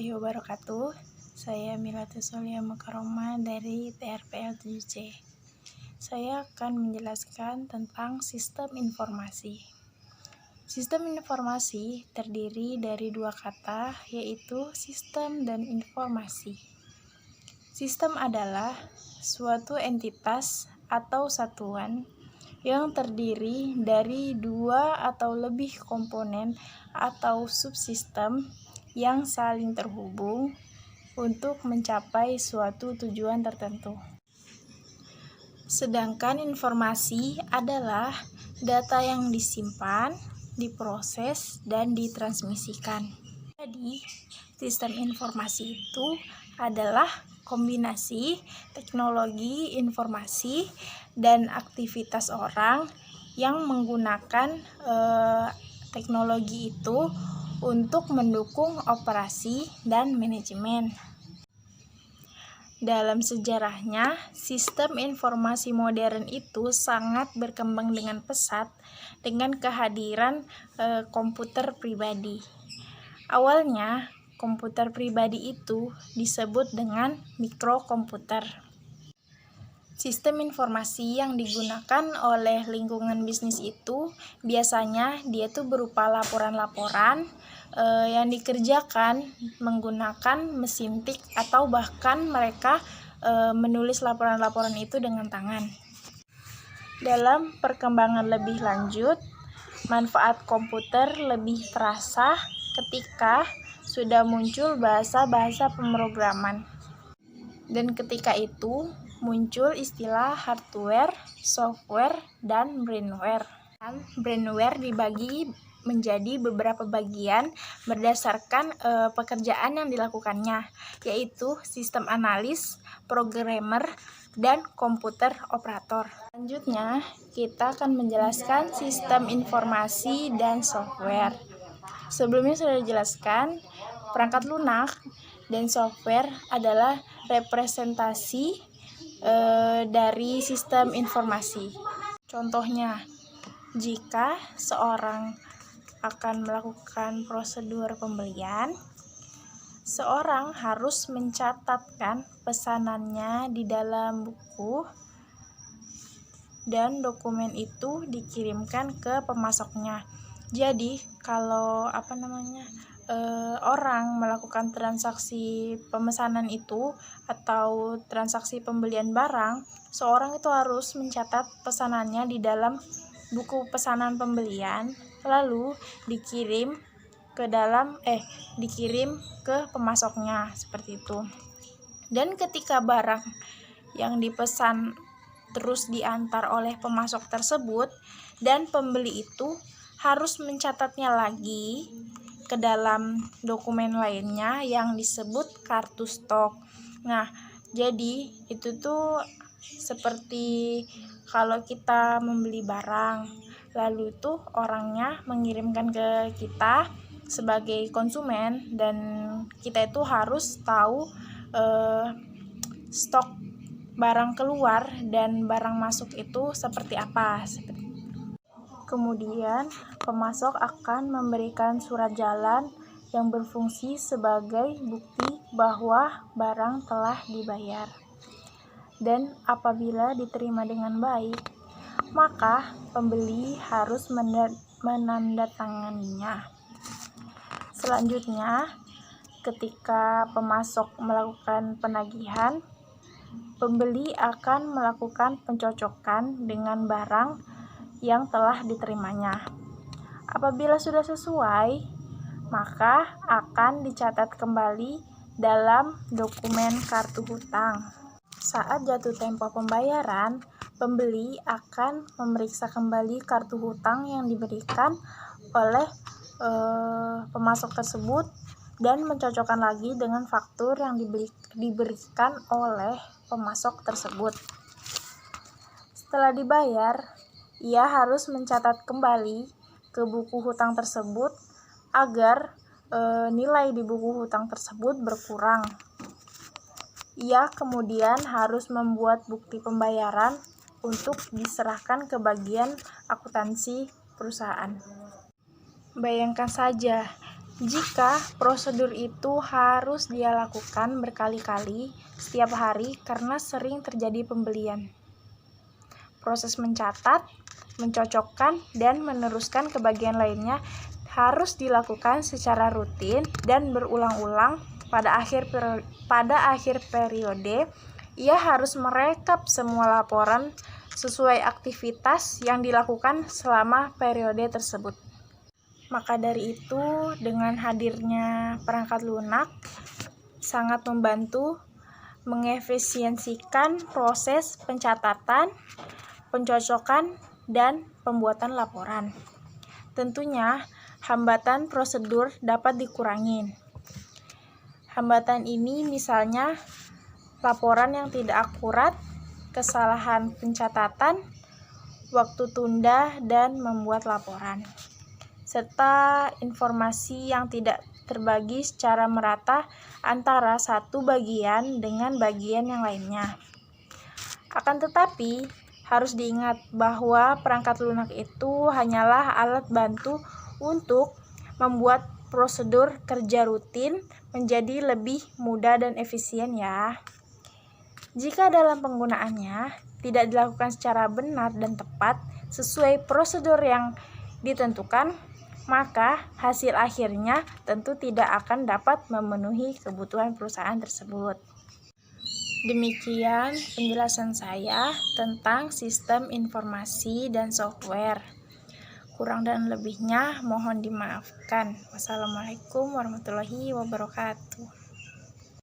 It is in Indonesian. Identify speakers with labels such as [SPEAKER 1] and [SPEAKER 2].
[SPEAKER 1] warahmatullahi wabarakatuh. Saya Milatus Solia Makaroma dari TRPL 7C. Saya akan menjelaskan tentang sistem informasi. Sistem informasi terdiri dari dua kata, yaitu sistem dan informasi. Sistem adalah suatu entitas atau satuan yang terdiri dari dua atau lebih komponen atau subsistem yang saling terhubung untuk mencapai suatu tujuan tertentu. Sedangkan informasi adalah data yang disimpan, diproses, dan ditransmisikan. Jadi, sistem informasi itu adalah kombinasi teknologi informasi dan aktivitas orang yang menggunakan teknologi itu untuk mendukung operasi dan manajemen. Dalam sejarahnya, sistem informasi modern itu sangat berkembang dengan pesat dengan kehadiran komputer pribadi. Awalnya, komputer pribadi itu disebut dengan mikrokomputer. Sistem informasi yang digunakan oleh lingkungan bisnis itu biasanya dia tuh berupa laporan-laporan yang dikerjakan menggunakan mesin tik atau bahkan mereka menulis laporan-laporan itu dengan tangan. Dalam perkembangan lebih lanjut, manfaat komputer lebih terasa ketika sudah muncul bahasa-bahasa pemrograman. Dan ketika itu muncul istilah hardware, software, dan brainware. Brainware dibagi menjadi beberapa bagian berdasarkan pekerjaan yang dilakukannya, yaitu sistem analis, programmer, dan komputer operator. Selanjutnya, kita akan menjelaskan sistem informasi dan software. Sebelumnya sudah dijelaskan, perangkat lunak dan software adalah representasi dari sistem informasi. Contohnya, jika seorang akan melakukan prosedur pembelian, seorang harus mencatatkan pesanannya di dalam buku dan dokumen itu dikirimkan ke pemasoknya. Jadi, kalau orang melakukan transaksi pemesanan itu atau transaksi pembelian barang, seorang itu harus mencatat pesanannya di dalam buku pesanan pembelian, lalu dikirim ke pemasoknya seperti itu. Dan ketika barang yang dipesan terus diantar oleh pemasok tersebut dan pembeli itu harus mencatatnya lagi ke dalam dokumen lainnya yang disebut kartu stok. Nah, jadi itu tuh seperti kalau kita membeli barang, lalu tuh orangnya mengirimkan ke kita sebagai konsumen dan kita itu harus tahu stok barang keluar dan barang masuk itu seperti apa. Kemudian, pemasok akan memberikan surat jalan yang berfungsi sebagai bukti bahwa barang telah dibayar. Dan apabila diterima dengan baik, maka pembeli harus menandatanganinya. Selanjutnya, ketika pemasok melakukan penagihan, pembeli akan melakukan pencocokan dengan barang yang telah diterimanya. Apabila sudah sesuai, maka akan dicatat kembali dalam dokumen kartu hutang. Saat jatuh tempo pembayaran, pembeli akan memeriksa kembali kartu hutang yang diberikan oleh pemasok tersebut dan mencocokkan lagi dengan faktur yang diberikan oleh pemasok tersebut. Setelah dibayar, ia harus mencatat kembali ke buku hutang tersebut agar nilai di buku hutang tersebut berkurang. Ia kemudian harus membuat bukti pembayaran untuk diserahkan ke bagian akuntansi perusahaan. Bayangkan saja jika prosedur itu harus dia lakukan berkali-kali setiap hari karena sering terjadi pembelian. Proses mencatat, mencocokkan, dan meneruskan ke bagian lainnya harus dilakukan secara rutin dan berulang-ulang. Pada akhir periode, ia harus merekap semua laporan sesuai aktivitas yang dilakukan selama periode tersebut. Maka dari itu, dengan hadirnya perangkat lunak sangat membantu mengefisiensikan proses pencatatan, pencocokan, dan pembuatan laporan. Tentunya, hambatan prosedur dapat dikurangi. Hambatan ini misalnya laporan yang tidak akurat, kesalahan pencatatan, waktu tunda dan membuat laporan, serta informasi yang tidak terbagi secara merata antara satu bagian dengan bagian yang lainnya. Akan tetapi, harus diingat bahwa perangkat lunak itu hanyalah alat bantu untuk membuat prosedur kerja rutin menjadi lebih mudah dan efisien ya. Jika dalam penggunaannya tidak dilakukan secara benar dan tepat sesuai prosedur yang ditentukan, maka hasil akhirnya tentu tidak akan dapat memenuhi kebutuhan perusahaan tersebut. Demikian penjelasan saya tentang sistem informasi dan software. Kurang dan lebihnya mohon dimaafkan. Wassalamualaikum warahmatullahi wabarakatuh.